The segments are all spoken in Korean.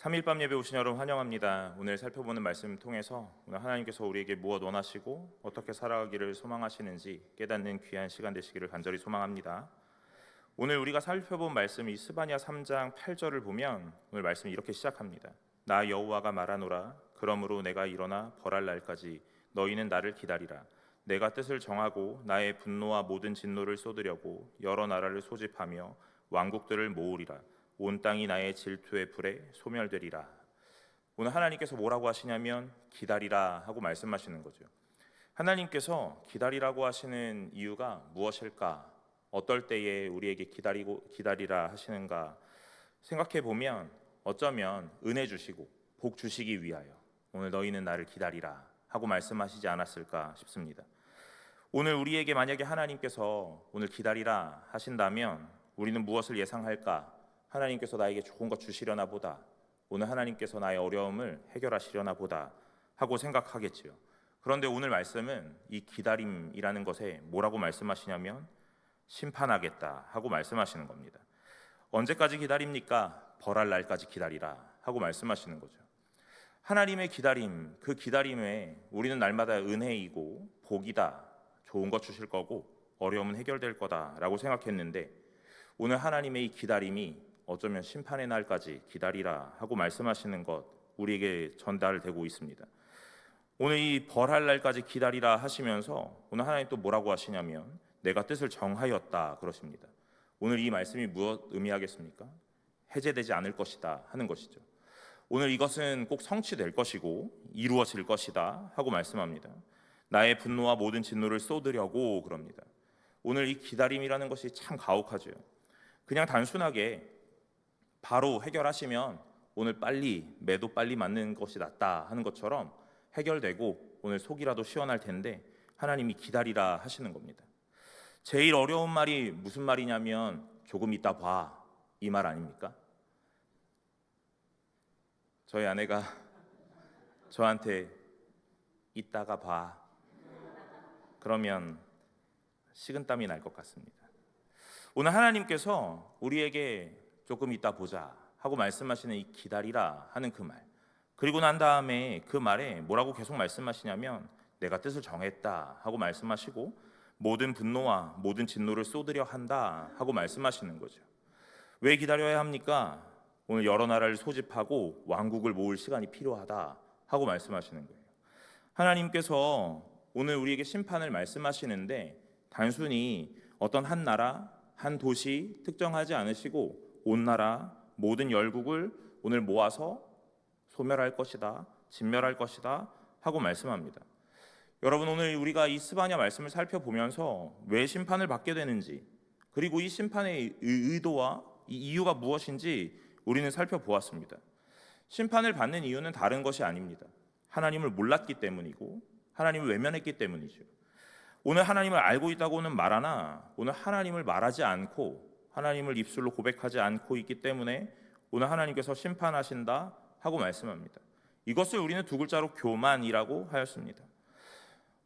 3일밤 예배 오신 여러분 환영합니다. 오늘 살펴보는 말씀 통해서 오늘 하나님께서 우리에게 무엇 원하시고 어떻게 살아가기를 소망하시는지 깨닫는 귀한 시간 되시기를 간절히 소망합니다. 오늘 우리가 살펴본 말씀이 스바냐 3장 8절을 보면 오늘 말씀이 이렇게 시작합니다. 나 여호와가 말하노라. 그러므로 내가 일어나 벌할 날까지 너희는 나를 기다리라. 내가 뜻을 정하고 나의 분노와 모든 진노를 쏟으려고 여러 나라를 소집하며 왕국들을 모으리라. 온 땅이 나의 질투의 불에 소멸되리라. 오늘 하나님께서 뭐라고 하시냐면 기다리라 하고 말씀하시는 거죠. 하나님께서 기다리라고 하시는 이유가 무엇일까? 어떨 때에 우리에게 기다리라 하시는가 생각해 보면 어쩌면 은혜 주시고 복 주시기 위하여 오늘 너희는 나를 기다리라 하고 말씀하시지 않았을까 싶습니다. 오늘 우리에게 만약에 하나님께서 오늘 기다리라 하신다면 우리는 무엇을 예상할까? 하나님께서 나에게 좋은 것 주시려나 보다. 오늘 하나님께서 나의 어려움을 해결하시려나 보다 하고 생각하겠지요. 그런데 오늘 말씀은 이 기다림이라는 것에 뭐라고 말씀하시냐면 심판하겠다 하고 말씀하시는 겁니다. 언제까지 기다립니까? 벌할 날까지 기다리라 하고 말씀하시는 거죠. 하나님의 기다림, 그 기다림에 우리는 날마다 은혜이고 복이다, 좋은 것 주실 거고 어려움은 해결될 거다라고 생각했는데 오늘 하나님의 이 기다림이 어쩌면 심판의 날까지 기다리라 하고 말씀하시는 것 우리에게 전달되고 있습니다. 오늘 이 벌할 날까지 기다리라 하시면서 오늘 하나님 또 뭐라고 하시냐면 내가 뜻을 정하였다 그러십니다. 오늘 이 말씀이 무엇 의미하겠습니까? 해제되지 않을 것이다 하는 것이죠. 오늘 이것은 꼭 성취될 것이고 이루어질 것이다 하고 말씀합니다. 나의 분노와 모든 진노를 쏟으려고 그럽니다. 오늘 이 기다림이라는 것이 참 가혹하죠. 그냥 단순하게 바로 해결하시면 오늘 매도 빨리 맞는 것이 낫다 하는 것처럼 해결되고 오늘 속이라도 시원할 텐데 하나님이 기다리라 하시는 겁니다. 제일 어려운 말이 무슨 말이냐면 조금 이따 봐, 이 말 아닙니까? 저희 아내가 저한테 이따가 봐 그러면 식은땀이 날 것 같습니다. 오늘 하나님께서 우리에게 조금 이따 보자 하고 말씀하시는 이 기다리라 하는 그 말, 그리고 난 다음에 그 말에 뭐라고 계속 말씀하시냐면 내가 뜻을 정했다 하고 말씀하시고 모든 분노와 모든 진노를 쏟으려 한다 하고 말씀하시는 거죠. 왜 기다려야 합니까? 오늘 여러 나라를 소집하고 왕국을 모을 시간이 필요하다 하고 말씀하시는 거예요. 하나님께서 오늘 우리에게 심판을 말씀하시는데 단순히 어떤 한 나라, 한 도시 특정하지 않으시고 온 나라, 모든 열국을 오늘 모아서 소멸할 것이다, 진멸할 것이다 하고 말씀합니다. 여러분, 오늘 우리가 이 스바냐 말씀을 살펴보면서 왜 심판을 받게 되는지, 그리고 이 심판의 의도와 이 이유가 무엇인지 우리는 살펴보았습니다. 심판을 받는 이유는 다른 것이 아닙니다. 하나님을 몰랐기 때문이고 하나님을 외면했기 때문이죠. 오늘 하나님을 알고 있다고는 말하나 오늘 하나님을 말하지 않고 하나님을 입술로 고백하지 않고 있기 때문에 오늘 하나님께서 심판하신다 하고 말씀합니다. 이것을 우리는 두 글자로 교만이라고 하였습니다.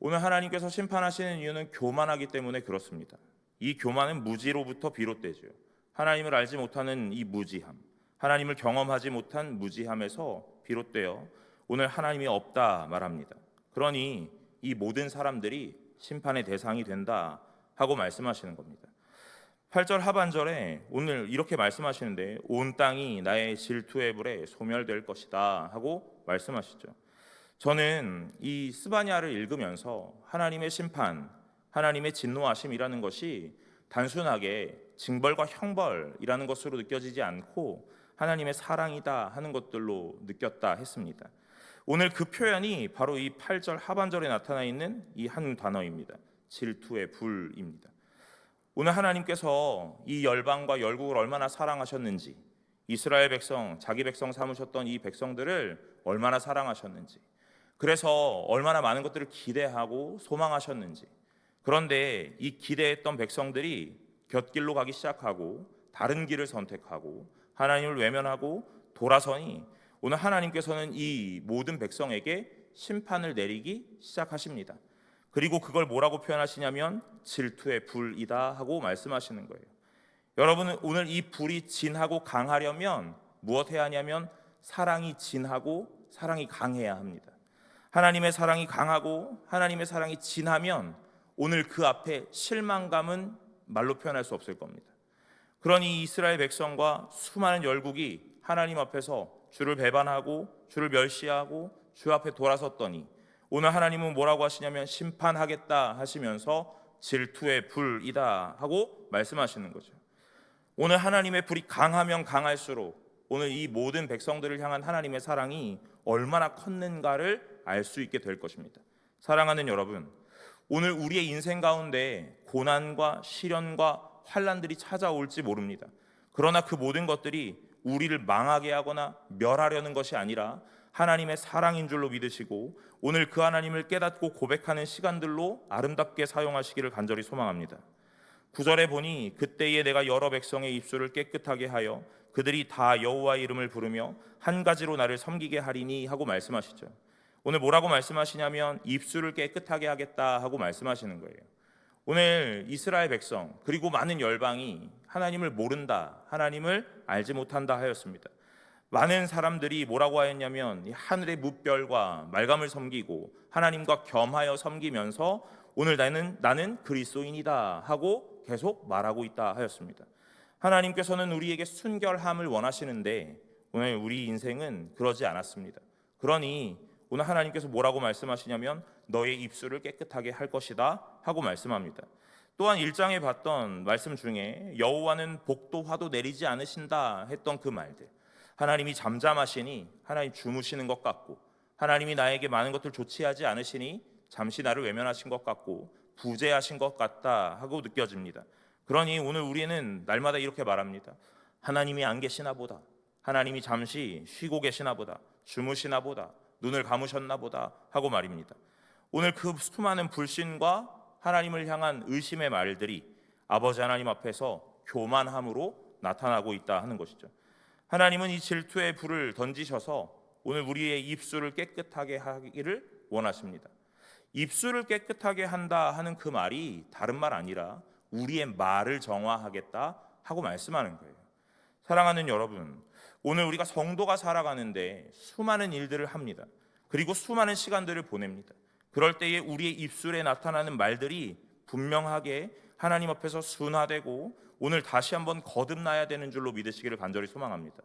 오늘 하나님께서 심판하시는 이유는 교만하기 때문에 그렇습니다. 이 교만은 무지로부터 비롯되죠. 하나님을 알지 못하는 이 무지함, 하나님을 경험하지 못한 무지함에서 비롯되어 오늘 하나님이 없다 말합니다. 그러니 이 모든 사람들이 심판의 대상이 된다 하고 말씀하시는 겁니다. 8절 하반절에 오늘 이렇게 말씀하시는데 온 땅이 나의 질투의 불에 소멸될 것이다 하고 말씀하시죠. 저는 이 스바냐를 읽으면서 하나님의 심판, 하나님의 진노하심이라는 것이 단순하게 징벌과 형벌이라는 것으로 느껴지지 않고 하나님의 사랑이다 하는 것들로 느꼈다 했습니다. 오늘 그 표현이 바로 이 8절 하반절에 나타나 있는 이 한 단어입니다. 질투의 불입니다. 오늘 하나님께서 이 열방과 열국을 얼마나 사랑하셨는지, 이스라엘 백성, 자기 백성 삼으셨던 이 백성들을 얼마나 사랑하셨는지, 그래서 얼마나 많은 것들을 기대하고 소망하셨는지, 그런데 이 기대했던 백성들이 곁길로 가기 시작하고 다른 길을 선택하고 하나님을 외면하고 돌아서니 오늘 하나님께서는 이 모든 백성에게 심판을 내리기 시작하십니다. 그리고 그걸 뭐라고 표현하시냐면 질투의 불이다 하고 말씀하시는 거예요. 여러분은 오늘 이 불이 진하고 강하려면 무엇 해야 하냐면 사랑이 진하고 사랑이 강해야 합니다. 하나님의 사랑이 강하고 하나님의 사랑이 진하면 오늘 그 앞에 실망감은 말로 표현할 수 없을 겁니다. 그러니 이스라엘 백성과 수많은 열국이 하나님 앞에서 주를 배반하고 주를 멸시하고 주 앞에 돌아섰더니 오늘 하나님은 뭐라고 하시냐면 심판하겠다 하시면서 질투의 불이다 하고 말씀하시는 거죠. 오늘 하나님의 불이 강하면 강할수록 오늘 이 모든 백성들을 향한 하나님의 사랑이 얼마나 컸는가를 알 수 있게 될 것입니다. 사랑하는 여러분, 오늘 우리의 인생 가운데 고난과 시련과 환난들이 찾아올지 모릅니다. 그러나 그 모든 것들이 우리를 망하게 하거나 멸하려는 것이 아니라 하나님의 사랑인 줄로 믿으시고 오늘 그 하나님을 깨닫고 고백하는 시간들로 아름답게 사용하시기를 간절히 소망합니다. 9절에 보니 그때에 내가 여러 백성의 입술을 깨끗하게 하여 그들이 다 여호와의 이름을 부르며 한 가지로 나를 섬기게 하리니 하고 말씀하시죠. 오늘 뭐라고 말씀하시냐면 입술을 깨끗하게 하겠다 하고 말씀하시는 거예요. 오늘 이스라엘 백성 그리고 많은 열방이 하나님을 모른다, 하나님을 알지 못한다 하였습니다. 많은 사람들이 뭐라고 하였냐면 하늘의 무별과 말감을 섬기고 하나님과 겸하여 섬기면서 오늘 나는 그리스도인이다 하고 계속 말하고 있다 하였습니다. 하나님께서는 우리에게 순결함을 원하시는데 오늘 우리 인생은 그러지 않았습니다. 그러니 오늘 하나님께서 뭐라고 말씀하시냐면 너의 입술을 깨끗하게 할 것이다 하고 말씀합니다. 또한 1장에 봤던 말씀 중에 여호와는 복도 화도 내리지 않으신다 했던 그 말들, 하나님이 잠잠하시니 하나님 주무시는 것 같고 하나님이 나에게 많은 것들 좋지 하지 않으시니 잠시 나를 외면하신 것 같고 부재하신 것 같다 하고 느껴집니다. 그러니 오늘 우리는 날마다 이렇게 말합니다. 하나님이 안 계시나 보다, 하나님이 잠시 쉬고 계시나 보다, 주무시나 보다, 눈을 감으셨나 보다 하고 말입니다. 오늘 그 수많은 불신과 하나님을 향한 의심의 말들이 아버지 하나님 앞에서 교만함으로 나타나고 있다 하는 것이죠. 하나님은 이 질투의 불을 던지셔서 오늘 우리의 입술을 깨끗하게 하기를 원하십니다. 입술을 깨끗하게 한다 하는 그 말이 다른 말 아니라 우리의 말을 정화하겠다 하고 말씀하는 거예요. 사랑하는 여러분, 오늘 우리가 성도가 살아가는데 수많은 일들을 합니다. 그리고 수많은 시간들을 보냅니다. 그럴 때에 우리의 입술에 나타나는 말들이 분명하게 하나님 앞에서 순화되고 오늘 다시 한번 거듭나야 되는 줄로 믿으시기를 간절히 소망합니다.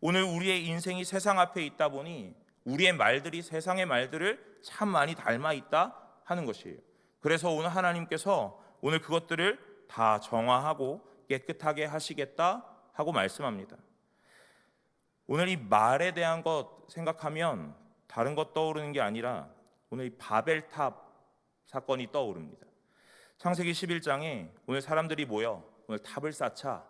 오늘 우리의 인생이 세상 앞에 있다 보니 우리의 말들이 세상의 말들을 참 많이 닮아 있다 하는 것이에요. 그래서 오늘 하나님께서 오늘 그것들을 다 정화하고 깨끗하게 하시겠다 하고 말씀합니다. 오늘 이 말에 대한 것 생각하면 다른 것 떠오르는 게 아니라 오늘 이 바벨탑 사건이 떠오릅니다. 창세기 11장에 오늘 사람들이 모여 오늘 탑을 쌓자.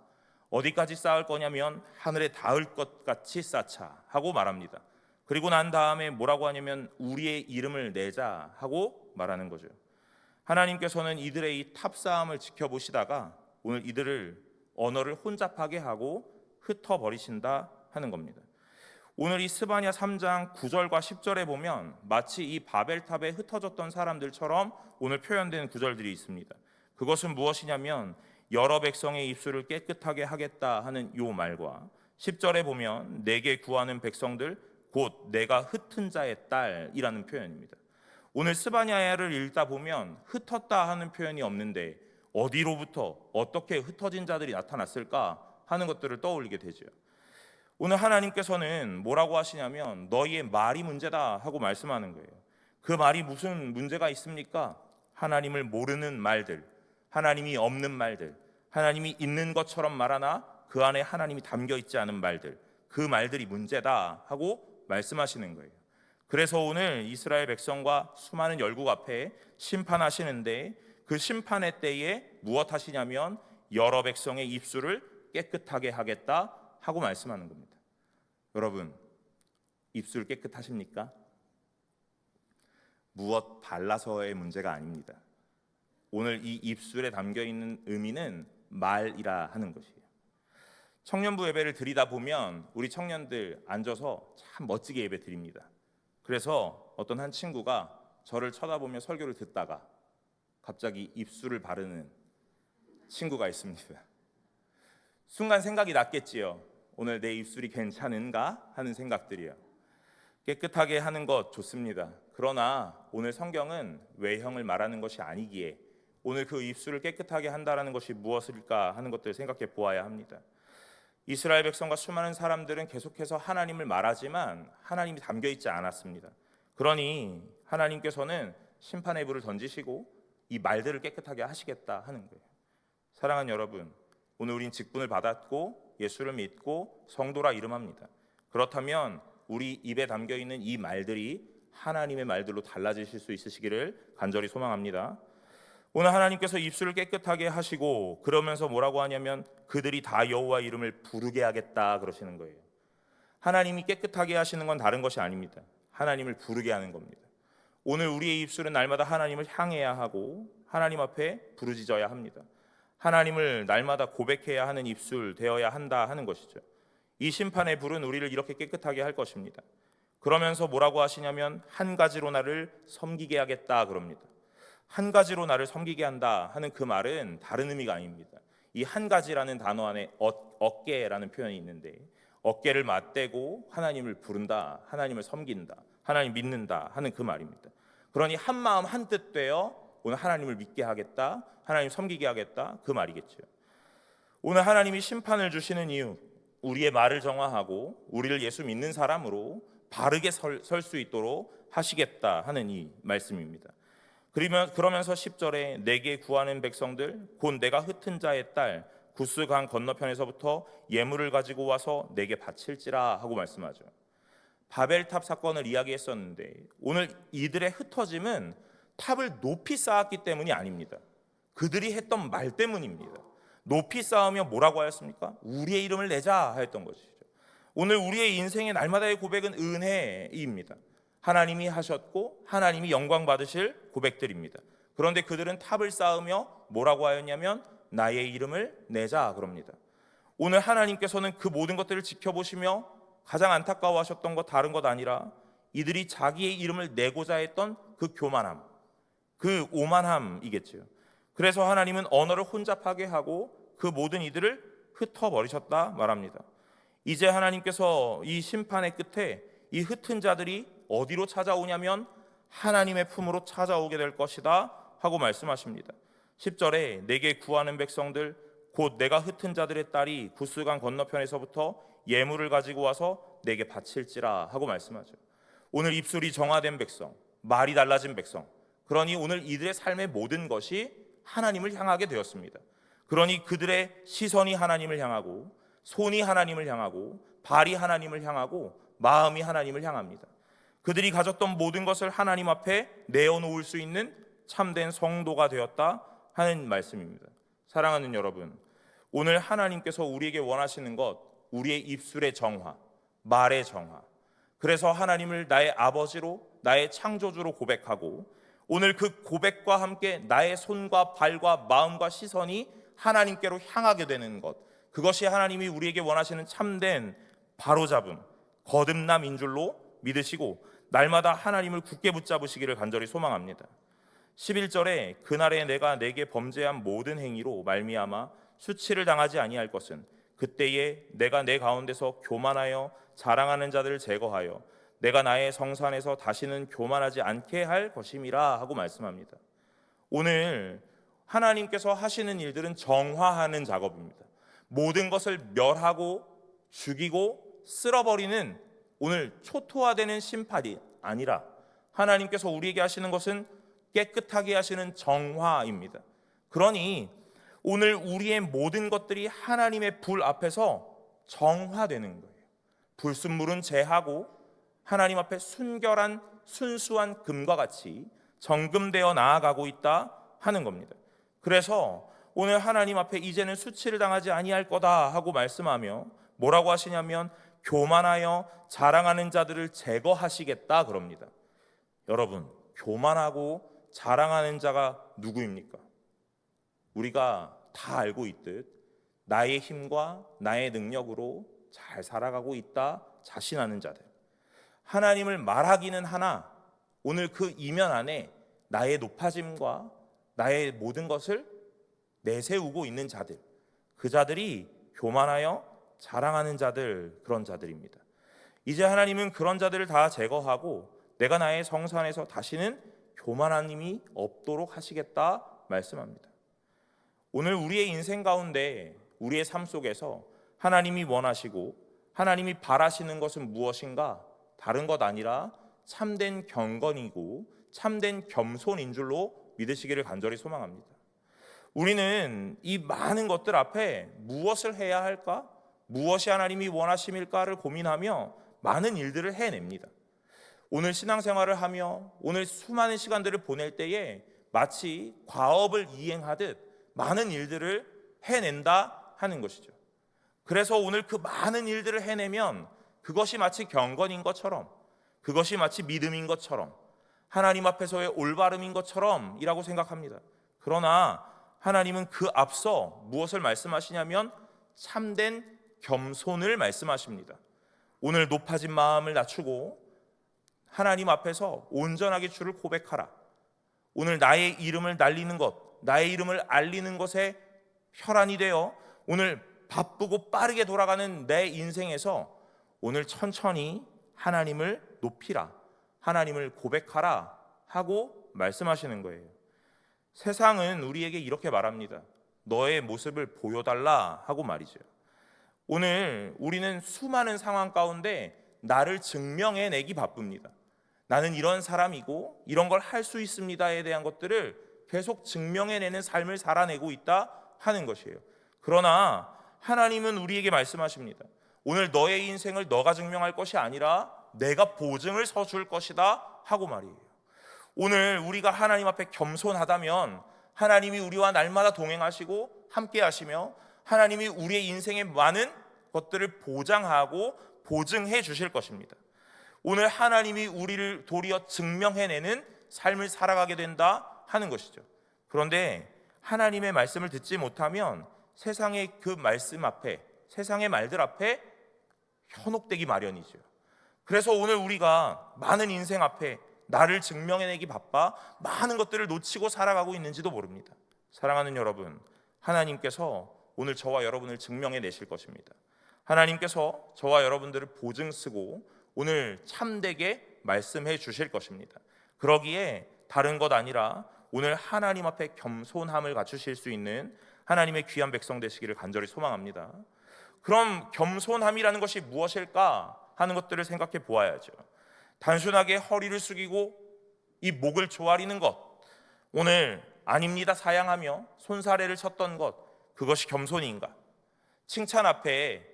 어디까지 쌓을 거냐면 하늘에 닿을 것 같이 쌓자 하고 말합니다. 그리고 난 다음에 뭐라고 하냐면 우리의 이름을 내자 하고 말하는 거죠. 하나님께서는 이들의 이 탑 쌓음을 지켜보시다가 오늘 이들을 언어를 혼잡하게 하고 흩어버리신다 하는 겁니다. 오늘 이 스바냐 3장 9절과 10절에 보면 마치 이 바벨탑에 흩어졌던 사람들처럼 오늘 표현된 구절들이 있습니다. 그것은 무엇이냐면 여러 백성의 입술을 깨끗하게 하겠다 하는 요 말과 10절에 보면 내게 구하는 백성들 곧 내가 흩은 자의 딸이라는 표현입니다. 오늘 스바냐를 읽다 보면 흩었다 하는 표현이 없는데 어디로부터 어떻게 흩어진 자들이 나타났을까 하는 것들을 떠올리게 되죠. 오늘 하나님께서는 뭐라고 하시냐면 너희의 말이 문제다 하고 말씀하는 거예요. 그 말이 무슨 문제가 있습니까? 하나님을 모르는 말들, 하나님이 없는 말들, 하나님이 있는 것처럼 말하나 그 안에 하나님이 담겨 있지 않은 말들, 그 말들이 문제다 하고 말씀하시는 거예요. 그래서 오늘 이스라엘 백성과 수많은 열국 앞에 심판하시는데 그 심판의 때에 무엇 하시냐면 여러 백성의 입술을 깨끗하게 하겠다 하고 말씀하는 겁니다. 여러분, 입술 깨끗하십니까? 무엇 발라서의 문제가 아닙니다. 오늘 이 입술에 담겨 있는 의미는 말이라 하는 것이에요. 청년부 예배를 드리다 보면 우리 청년들 앉아서 참 멋지게 예배 드립니다. 그래서 어떤 한 친구가 저를 쳐다보며 설교를 듣다가 갑자기 입술을 바르는 친구가 있습니다. 순간 생각이 났겠지요. 오늘 내 입술이 괜찮은가 하는 생각들이요. 깨끗하게 하는 것 좋습니다. 그러나 오늘 성경은 외형을 말하는 것이 아니기에 오늘 그 입술을 깨끗하게 한다라는 것이 무엇일까 하는 것들을 생각해 보아야 합니다. 이스라엘 백성과 수많은 사람들은 계속해서 하나님을 말하지만 하나님이 담겨 있지 않았습니다. 그러니 하나님께서는 심판의 불을 던지시고 이 말들을 깨끗하게 하시겠다 하는 거예요. 사랑하는 여러분, 오늘 우린 직분을 받았고 예수를 믿고 성도라 이름합니다. 그렇다면 우리 입에 담겨 있는 이 말들이 하나님의 말들로 달라지실 수 있으시기를 간절히 소망합니다. 오늘 하나님께서 입술을 깨끗하게 하시고 그러면서 뭐라고 하냐면 그들이 다 여호와 이름을 부르게 하겠다 그러시는 거예요. 하나님이 깨끗하게 하시는 건 다른 것이 아닙니다. 하나님을 부르게 하는 겁니다. 오늘 우리의 입술은 날마다 하나님을 향해야 하고 하나님 앞에 부르짖어야 합니다. 하나님을 날마다 고백해야 하는 입술 되어야 한다 하는 것이죠. 이 심판의 불은 우리를 이렇게 깨끗하게 할 것입니다. 그러면서 뭐라고 하시냐면 한 가지로 나를 섬기게 하겠다 그럽니다. 한 가지로 나를 섬기게 한다 하는 그 말은 다른 의미가 아닙니다. 이 한 가지라는 단어 안에 어깨라는 표현이 있는데 어깨를 맞대고 하나님을 부른다, 하나님을 섬긴다, 하나님 믿는다 하는 그 말입니다. 그러니 한 마음 한 뜻 되어 오늘 하나님을 믿게 하겠다, 하나님 섬기게 하겠다 그 말이겠죠. 오늘 하나님이 심판을 주시는 이유, 우리의 말을 정화하고 우리를 예수 믿는 사람으로 바르게 설 수 있도록 하시겠다 하는 이 말씀입니다. 그러면서 10절에 내게 구하는 백성들 곧 내가 흩은 자의 딸 구스 강 건너편에서부터 예물을 가지고 와서 내게 바칠지라 하고 말씀하죠. 바벨탑 사건을 이야기했었는데 오늘 이들의 흩어짐은 탑을 높이 쌓았기 때문이 아닙니다. 그들이 했던 말 때문입니다. 높이 쌓으며 뭐라고 하였습니까? 우리의 이름을 내자 하였던 것이죠. 오늘 우리의 인생의 날마다의 고백은 은혜입니다. 하나님이 하셨고 하나님이 영광 받으실 고백들입니다. 그런데 그들은 탑을 쌓으며 뭐라고 하였냐면 나의 이름을 내자 그럽니다. 오늘 하나님께서는 그 모든 것들을 지켜보시며 가장 안타까워하셨던 것 다른 것 아니라 이들이 자기의 이름을 내고자 했던 그 교만함, 그 오만함이겠지요. 그래서 하나님은 언어를 혼잡하게 하고 그 모든 이들을 흩어버리셨다 말합니다. 이제 하나님께서 이 심판의 끝에 이 흩은 자들이 어디로 찾아오냐면 하나님의 품으로 찾아오게 될 것이다 하고 말씀하십니다. 10절에 내게 구하는 백성들 곧 내가 흩은 자들의 딸이 구스강 건너편에서부터 예물을 가지고 와서 내게 바칠지라 하고 말씀하죠. 오늘 입술이 정화된 백성, 말이 달라진 백성, 그러니 오늘 이들의 삶의 모든 것이 하나님을 향하게 되었습니다. 그러니 그들의 시선이 하나님을 향하고 손이 하나님을 향하고 발이 하나님을 향하고 마음이 하나님을 향합니다. 그들이 가졌던 모든 것을 하나님 앞에 내어놓을 수 있는 참된 성도가 되었다 하는 말씀입니다. 사랑하는 여러분, 오늘 하나님께서 우리에게 원하시는 것, 우리의 입술의 정화, 말의 정화. 그래서 하나님을 나의 아버지로, 나의 창조주로 고백하고 오늘 그 고백과 함께 나의 손과 발과 마음과 시선이 하나님께로 향하게 되는 것, 그것이 하나님이 우리에게 원하시는 참된 바로잡음, 거듭남인 줄로 믿으시고 날마다 하나님을 굳게 붙잡으시기를 간절히 소망합니다. 11절에 그날에 내가 내게 범죄한 모든 행위로 말미암아 수치를 당하지 아니할 것은 그때에 내가 내 가운데서 교만하여 자랑하는 자들을 제거하여 내가 나의 성산에서 다시는 교만하지 않게 할 것임이라 하고 말씀합니다. 오늘 하나님께서 하시는 일들은 정화하는 작업입니다. 모든 것을 멸하고 죽이고 쓸어버리는 오늘 초토화되는 심판이 아니라 하나님께서 우리에게 하시는 것은 깨끗하게 하시는 정화입니다. 그러니 오늘 우리의 모든 것들이 하나님의 불 앞에서 정화되는 거예요. 불순물은 제하고 하나님 앞에 순결한 순수한 금과 같이 정금되어 나아가고 있다 하는 겁니다. 그래서 오늘 하나님 앞에 이제는 수치를 당하지 아니할 거다 하고 말씀하며 뭐라고 하시냐면 교만하여 자랑하는 자들을 제거하시겠다 그럽니다. 여러분, 교만하고 자랑하는 자가 누구입니까? 우리가 다 알고 있듯 나의 힘과 나의 능력으로 잘 살아가고 있다 자신하는 자들, 하나님을 말하기는 하나 오늘 그 이면 안에 나의 높아짐과 나의 모든 것을 내세우고 있는 자들, 그 자들이 교만하여 자랑하는 자들, 그런 자들입니다. 이제 하나님은 그런 자들을 다 제거하고 내가 나의 성산에서 다시는 교만한 힘이 없도록 하시겠다 말씀합니다. 오늘 우리의 인생 가운데, 우리의 삶 속에서 하나님이 원하시고 하나님이 바라시는 것은 무엇인가? 다른 것 아니라 참된 경건이고 참된 겸손인 줄로 믿으시기를 간절히 소망합니다. 우리는 이 많은 것들 앞에 무엇을 해야 할까? 무엇이 하나님이 원하심일까를 고민하며 많은 일들을 해냅니다. 오늘 신앙생활을 하며 오늘 수많은 시간들을 보낼 때에 마치 과업을 이행하듯 많은 일들을 해낸다 하는 것이죠. 그래서 오늘 그 많은 일들을 해내면 그것이 마치 경건인 것처럼, 그것이 마치 믿음인 것처럼, 하나님 앞에서의 올바름인 것처럼 이라고 생각합니다. 그러나 하나님은 그 앞서 무엇을 말씀하시냐면 참된 겸손을 말씀하십니다. 오늘 높아진 마음을 낮추고 하나님 앞에서 온전하게 주를 고백하라. 오늘 나의 이름을 날리는 것, 나의 이름을 알리는 것에 혈안이 되어 오늘 바쁘고 빠르게 돌아가는 내 인생에서 오늘 천천히 하나님을 높이라, 하나님을 고백하라 하고 말씀하시는 거예요. 세상은 우리에게 이렇게 말합니다. 너의 모습을 보여달라 하고 말이죠. 오늘 우리는 수많은 상황 가운데 나를 증명해내기 바쁩니다. 나는 이런 사람이고 이런 걸 할 수 있습니다에 대한 것들을 계속 증명해내는 삶을 살아내고 있다 하는 것이에요. 그러나 하나님은 우리에게 말씀하십니다. 오늘 너의 인생을 너가 증명할 것이 아니라 내가 보증을 서줄 것이다 하고 말이에요. 오늘 우리가 하나님 앞에 겸손하다면 하나님이 우리와 날마다 동행하시고 함께 하시며 하나님이 우리의 인생의 많은 것들을 보장하고 보증해 주실 것입니다. 오늘 하나님이 우리를 도리어 증명해내는 삶을 살아가게 된다 하는 것이죠. 그런데 하나님의 말씀을 듣지 못하면 세상의 그 말씀 앞에, 세상의 말들 앞에 현혹되기 마련이죠. 그래서 오늘 우리가 많은 인생 앞에 나를 증명해내기 바빠 많은 것들을 놓치고 살아가고 있는지도 모릅니다. 사랑하는 여러분, 하나님께서 오늘 저와 여러분을 증명해내실 것입니다. 하나님께서 저와 여러분들을 보증 쓰고 오늘 참되게 말씀해 주실 것입니다. 그러기에 다른 것 아니라 오늘 하나님 앞에 겸손함을 갖추실 수 있는 하나님의 귀한 백성 되시기를 간절히 소망합니다. 그럼 겸손함이라는 것이 무엇일까 하는 것들을 생각해 보아야죠. 단순하게 허리를 숙이고 이 목을 조아리는 것, 오늘 아닙니다 사양하며 손사래를 쳤던 것, 그것이 겸손인가? 칭찬 앞에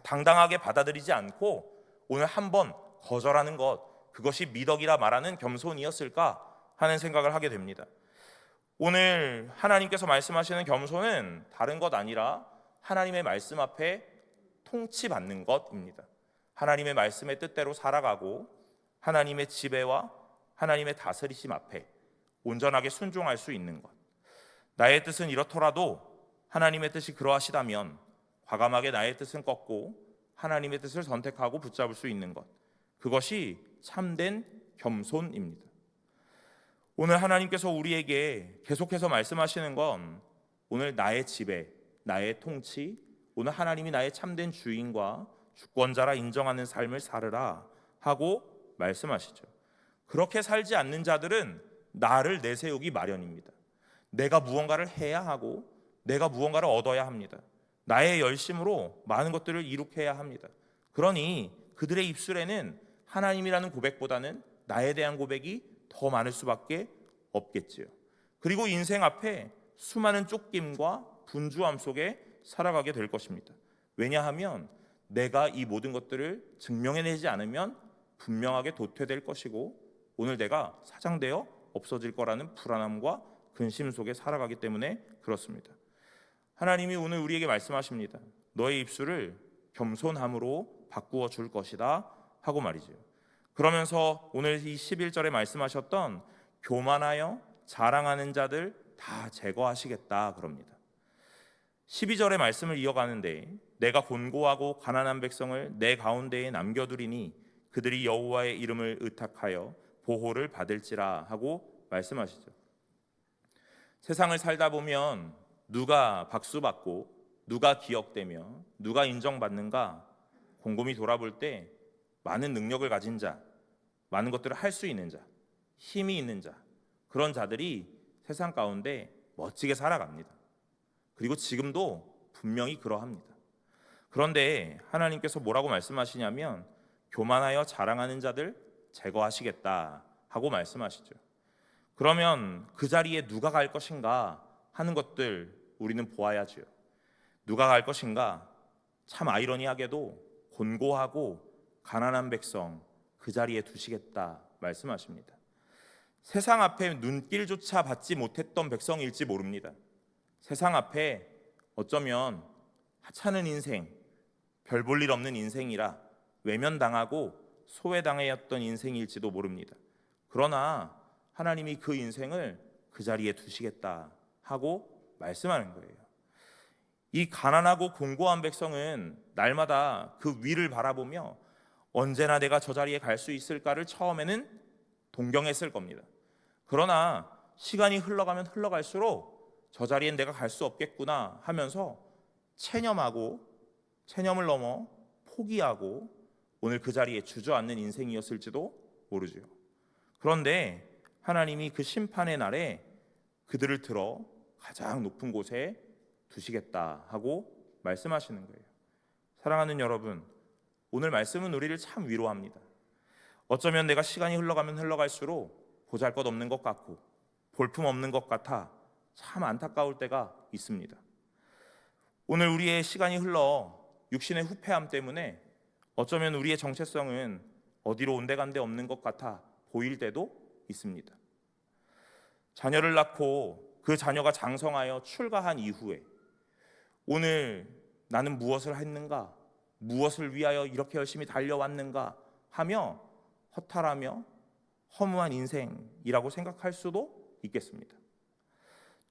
당당하게 받아들이지 않고 오늘 한번 거절하는 것, 그것이 미덕이라 말하는 겸손이었을까 하는 생각을 하게 됩니다. 오늘 하나님께서 말씀하시는 겸손은 다른 것 아니라 하나님의 말씀 앞에 통치받는 것입니다. 하나님의 말씀의 뜻대로 살아가고 하나님의 지배와 하나님의 다스리심 앞에 온전하게 순종할 수 있는 것. 나의 뜻은 이렇더라도 하나님의 뜻이 그러하시다면 과감하게 나의 뜻은 꺾고 하나님의 뜻을 선택하고 붙잡을 수 있는 것. 그것이 참된 겸손입니다. 오늘 하나님께서 우리에게 계속해서 말씀하시는 건 오늘 나의 지배, 나의 통치, 오늘 하나님이 나의 참된 주인과 주권자라 인정하는 삶을 살으라 하고 말씀하시죠. 그렇게 살지 않는 자들은 나를 내세우기 마련입니다. 내가 무언가를 해야 하고 내가 무언가를 얻어야 합니다. 나의 열심으로 많은 것들을 이룩해야 합니다. 그러니 그들의 입술에는 하나님이라는 고백보다는 나에 대한 고백이 더 많을 수밖에 없겠지요. 그리고 인생 앞에 수많은 쫓김과 분주함 속에 살아가게 될 것입니다. 왜냐하면 내가 이 모든 것들을 증명해내지 않으면 분명하게 도태될 것이고 오늘 내가 사장되어 없어질 거라는 불안함과 근심 속에 살아가기 때문에 그렇습니다. 하나님이 오늘 우리에게 말씀하십니다. 너의 입술을 겸손함으로 바꾸어 줄 것이다 하고 말이죠. 그러면서 오늘 이 11절에 말씀하셨던 교만하여 자랑하는 자들 다 제거하시겠다 그럽니다. 12절의 말씀을 이어가는데 내가 곤고하고 가난한 백성을 내 가운데에 남겨두리니 그들이 여호와의 이름을 의탁하여 보호를 받을지라 하고 말씀하시죠. 세상을 살다 보면 누가 박수 받고 누가 기억되며 누가 인정받는가 곰곰이 돌아볼 때 많은 능력을 가진 자, 많은 것들을 할 수 있는 자, 힘이 있는 자, 그런 자들이 세상 가운데 멋지게 살아갑니다. 그리고 지금도 분명히 그러합니다. 그런데 하나님께서 뭐라고 말씀하시냐면 교만하여 자랑하는 자들 제거하시겠다 하고 말씀하시죠. 그러면 그 자리에 누가 갈 것인가 하는 것들 우리는 보아야지요. 누가 갈 것인가? 참 아이러니하게도 곤고하고 가난한 백성 그 자리에 두시겠다 말씀하십니다. 세상 앞에 눈길조차 받지 못했던 백성일지 모릅니다. 세상 앞에 어쩌면 하찮은 인생, 별 볼 일 없는 인생이라 외면당하고 소외당했던 인생일지도 모릅니다. 그러나 하나님이 그 인생을 그 자리에 두시겠다 하고 말씀하는 거예요. 이 가난하고 곤고한 백성은 날마다 그 위를 바라보며 언제나 내가 저 자리에 갈 수 있을까를 처음에는 동경했을 겁니다. 그러나 시간이 흘러가면 흘러갈수록 저 자리엔 내가 갈 수 없겠구나 하면서 체념을 넘어 포기하고 오늘 그 자리에 주저앉는 인생이었을지도 모르죠. 그런데 하나님이 그 심판의 날에 그들을 들어 가장 높은 곳에 두시겠다 하고 말씀하시는 거예요. 사랑하는 여러분, 오늘 말씀은 우리를 참 위로합니다. 어쩌면 내가 시간이 흘러가면 흘러갈수록 보잘것없는 것 같고 볼품없는 것 같아 참 안타까울 때가 있습니다. 오늘 우리의 시간이 흘러 육신의 후패함 때문에 어쩌면 우리의 정체성은 어디로 온데간데 없는 것 같아 보일 때도 있습니다. 자녀를 낳고 그 자녀가 장성하여 출가한 이후에 오늘 나는 무엇을 했는가? 무엇을 위하여 이렇게 열심히 달려왔는가? 하며 허탈하며 허무한 인생이라고 생각할 수도 있겠습니다.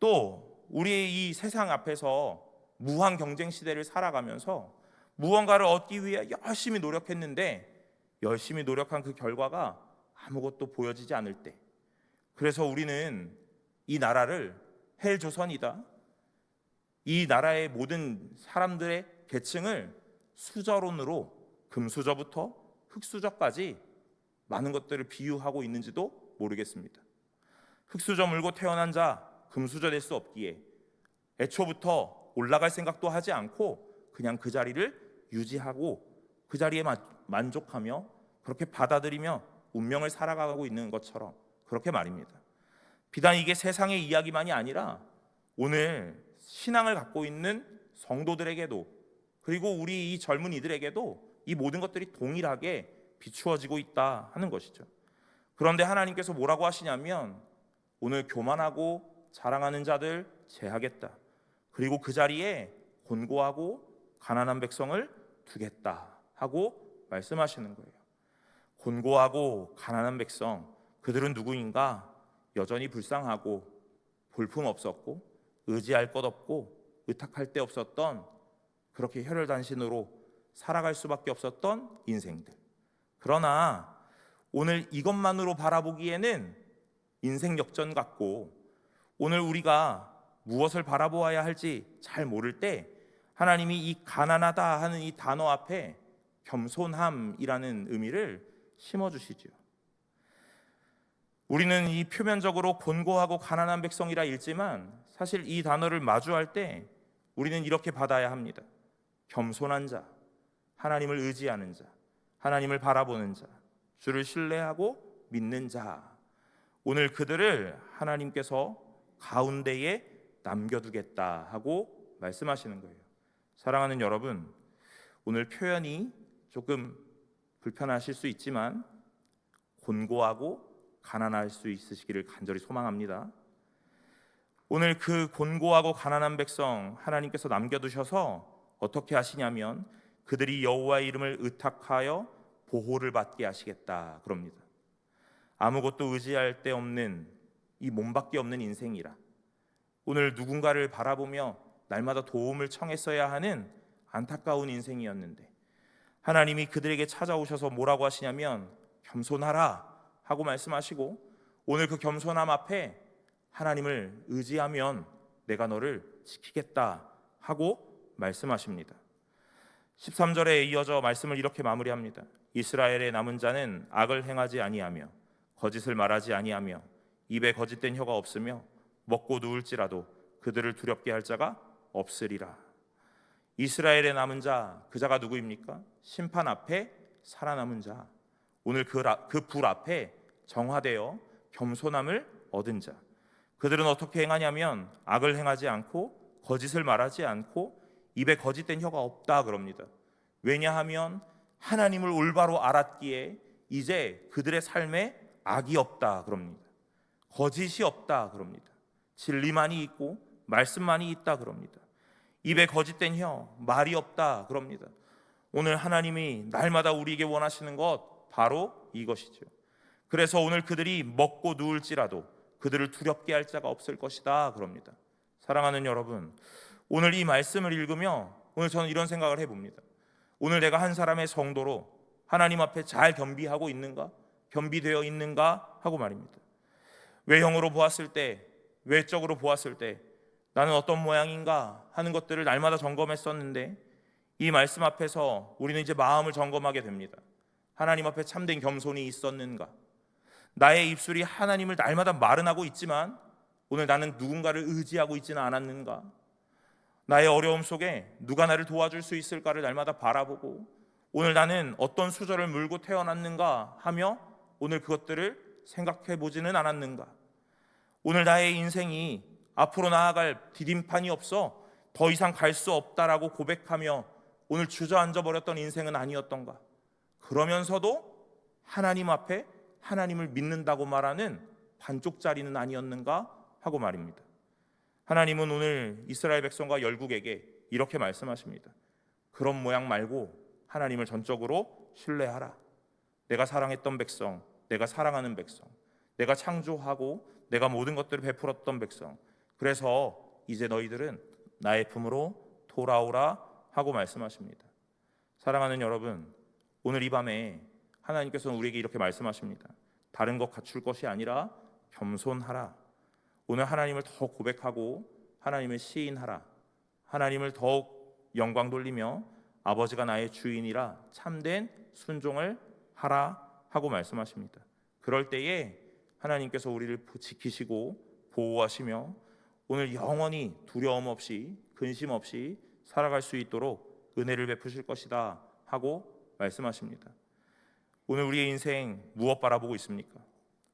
또 우리의 이 세상 앞에서 무한 경쟁 시대를 살아가면서 무언가를 얻기 위해 열심히 노력했는데 열심히 노력한 그 결과가 아무것도 보여지지 않을 때, 그래서 우리는 이 나라를 헬조선이다, 이 나라의 모든 사람들의 계층을 수저론으로 금수저부터 흙수저까지 많은 것들을 비유하고 있는지도 모르겠습니다. 흙수저 물고 태어난 자 금수저 될 수 없기에 애초부터 올라갈 생각도 하지 않고 그냥 그 자리를 유지하고 그 자리에 만족하며 그렇게 받아들이며 운명을 살아가고 있는 것처럼 그렇게 말입니다. 비단 이게 세상의 이야기만이 아니라 오늘 신앙을 갖고 있는 성도들에게도, 그리고 우리 이 젊은이들에게도 이 모든 것들이 동일하게 비추어지고 있다 하는 것이죠. 그런데 하나님께서 뭐라고 하시냐면 오늘 교만하고 자랑하는 자들 제하겠다, 그리고 그 자리에 곤고하고 가난한 백성을 두겠다 하고 말씀하시는 거예요. 곤고하고 가난한 백성, 그들은 누구인가? 여전히 불쌍하고 볼품 없었고 의지할 것 없고 의탁할 데 없었던, 그렇게 혈혈단신으로 살아갈 수밖에 없었던 인생들. 그러나 오늘 이것만으로 바라보기에는 인생 역전 같고 오늘 우리가 무엇을 바라보아야 할지 잘 모를 때 하나님이 이 가난하다 하는 이 단어 앞에 겸손함이라는 의미를 심어주시죠. 우리는 이 표면적으로 곤고하고 가난한 백성이라 읽지만 사실 이 단어를 마주할 때 우리는 이렇게 받아야 합니다. 겸손한 자, 하나님을 의지하는 자, 하나님을 바라보는 자, 주를 신뢰하고 믿는 자, 오늘 그들을 하나님께서 가운데에 남겨두겠다 하고 말씀하시는 거예요. 사랑하는 여러분, 오늘 표현이 조금 불편하실 수 있지만 곤고하고 가난할 수 있으시기를 간절히 소망합니다. 오늘 그 곤고하고 가난한 백성 하나님께서 남겨두셔서 어떻게 하시냐면 그들이 여호와의 이름을 의탁하여 보호를 받게 하시겠다 그럽니다. 아무것도 의지할 데 없는 이 몸밖에 없는 인생이라 오늘 누군가를 바라보며 날마다 도움을 청했어야 하는 안타까운 인생이었는데 하나님이 그들에게 찾아오셔서 뭐라고 하시냐면 겸손하라 하고 말씀하시고 오늘 그 겸손함 앞에 하나님을 의지하면 내가 너를 지키겠다 하고 말씀하십니다. 13절에 이어져 말씀을 이렇게 마무리합니다. 이스라엘의 남은 자는 악을 행하지 아니하며 거짓을 말하지 아니하며 입에 거짓된 혀가 없으며 먹고 누울지라도 그들을 두렵게 할 자가 없으리라. 이스라엘의 남은 자, 그 자가 누구입니까? 심판 앞에 살아남은 자, 오늘 그 불 앞에 정화되어 겸손함을 얻은 자. 그들은 어떻게 행하냐면 악을 행하지 않고 거짓을 말하지 않고 입에 거짓된 혀가 없다 그럽니다. 왜냐하면 하나님을 올바로 알았기에 이제 그들의 삶에 악이 없다 그럽니다. 거짓이 없다 그럽니다. 진리만이 있고 말씀만이 있다 그럽니다. 입에 거짓된 혀, 말이 없다 그럽니다. 오늘 하나님이 날마다 우리에게 원하시는 것 바로 이것이죠. 그래서 오늘 그들이 먹고 누울지라도 그들을 두렵게 할 자가 없을 것이다 그럽니다. 사랑하는 여러분, 오늘 이 말씀을 읽으며 오늘 저는 이런 생각을 해봅니다. 오늘 내가 한 사람의 성도로 하나님 앞에 잘 겸비하고 있는가? 겸비되어 있는가? 하고 말입니다. 외형으로 보았을 때, 외적으로 보았을 때 나는 어떤 모양인가 하는 것들을 날마다 점검했었는데 이 말씀 앞에서 우리는 이제 마음을 점검하게 됩니다. 하나님 앞에 참된 겸손이 있었는가? 나의 입술이 하나님을 날마다 말은하고 있지만 오늘 나는 누군가를 의지하고 있지는 않았는가? 나의 어려움 속에 누가 나를 도와줄 수 있을까를 날마다 바라보고 오늘 나는 어떤 수저를 물고 태어났는가 하며 오늘 그것들을 생각해 보지는 않았는가? 오늘 나의 인생이 앞으로 나아갈 디딤판이 없어 더 이상 갈 수 없다라고 고백하며 오늘 주저앉아 버렸던 인생은 아니었던가? 그러면서도 하나님 앞에 하나님을 믿는다고 말하는 반쪽짜리는 아니었는가 하고 말입니다. 하나님은 오늘 이스라엘 백성과 열국에게 이렇게 말씀하십니다. 그런 모양 말고 하나님을 전적으로 신뢰하라. 내가 사랑했던 백성, 내가 사랑하는 백성, 내가 창조하고 내가 모든 것들을 베풀었던 백성, 그래서 이제 너희들은 나의 품으로 돌아오라 하고 말씀하십니다. 사랑하는 여러분, 오늘 이 밤에 하나님께서는 우리에게 이렇게 말씀하십니다. 다른 것 갖출 것이 아니라 겸손하라. 오늘 하나님을 더 고백하고 하나님을 시인하라. 하나님을 더욱 영광 돌리며 아버지가 나의 주인이라 참된 순종을 하라 하고 말씀하십니다. 그럴 때에 하나님께서 우리를 지키시고 보호하시며 오늘 영원히 두려움 없이 근심 없이 살아갈 수 있도록 은혜를 베푸실 것이다 하고 말씀하십니다. 오늘 우리의 인생 무엇 바라보고 있습니까?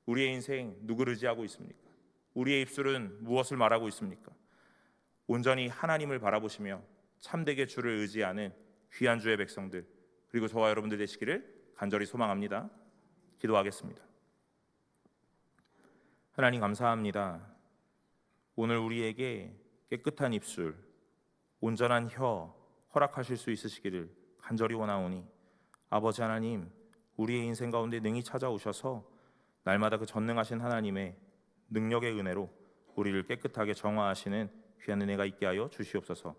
우리의 인생 누구를 의지하고 있습니까? 우리의 입술은 무엇을 말하고 있습니까? 온전히 하나님을 바라보시며 참되게 주를 의지하는 귀한 주의 백성들, 그리고 저와 여러분들 되시기를 간절히 소망합니다. 기도하겠습니다. 하나님 감사합니다. 오늘 우리에게 깨끗한 입술, 온전한 혀 허락하실 수 있으시기를 간절히 원하오니 아버지 하나님, 우리의 인생 가운데 능히 찾아오셔서 날마다 그 전능하신 하나님의 능력의 은혜로 우리를 깨끗하게 정화하시는 귀한 은혜가 있게 하여 주시옵소서.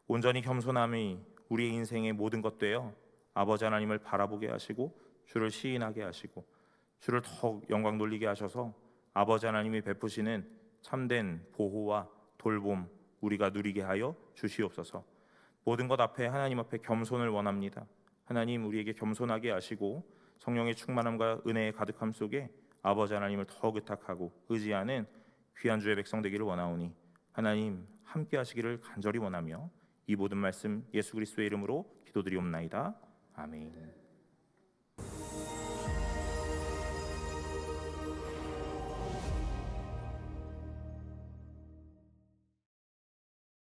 온전히 겸손함이 우리의 인생의 모든 것 되어 아버지 하나님을 바라보게 하시고 주를 시인하게 하시고 주를 더욱 영광 돌리게 하셔서 아버지 하나님이 베푸시는 참된 보호와 돌봄 우리가 누리게 하여 주시옵소서. 모든 것 앞에 하나님 앞에 겸손을 원합니다. 하나님 우리에게 겸손하게 하시고 성령의 충만함과 은혜의 가득함 속에 아버지 하나님을 더 의탁하고 의지하는 귀한 주의 백성 되기를 원하오니 하나님 함께 하시기를 간절히 원하며 이 모든 말씀 예수 그리스도의 이름으로 기도드리옵나이다. 아멘.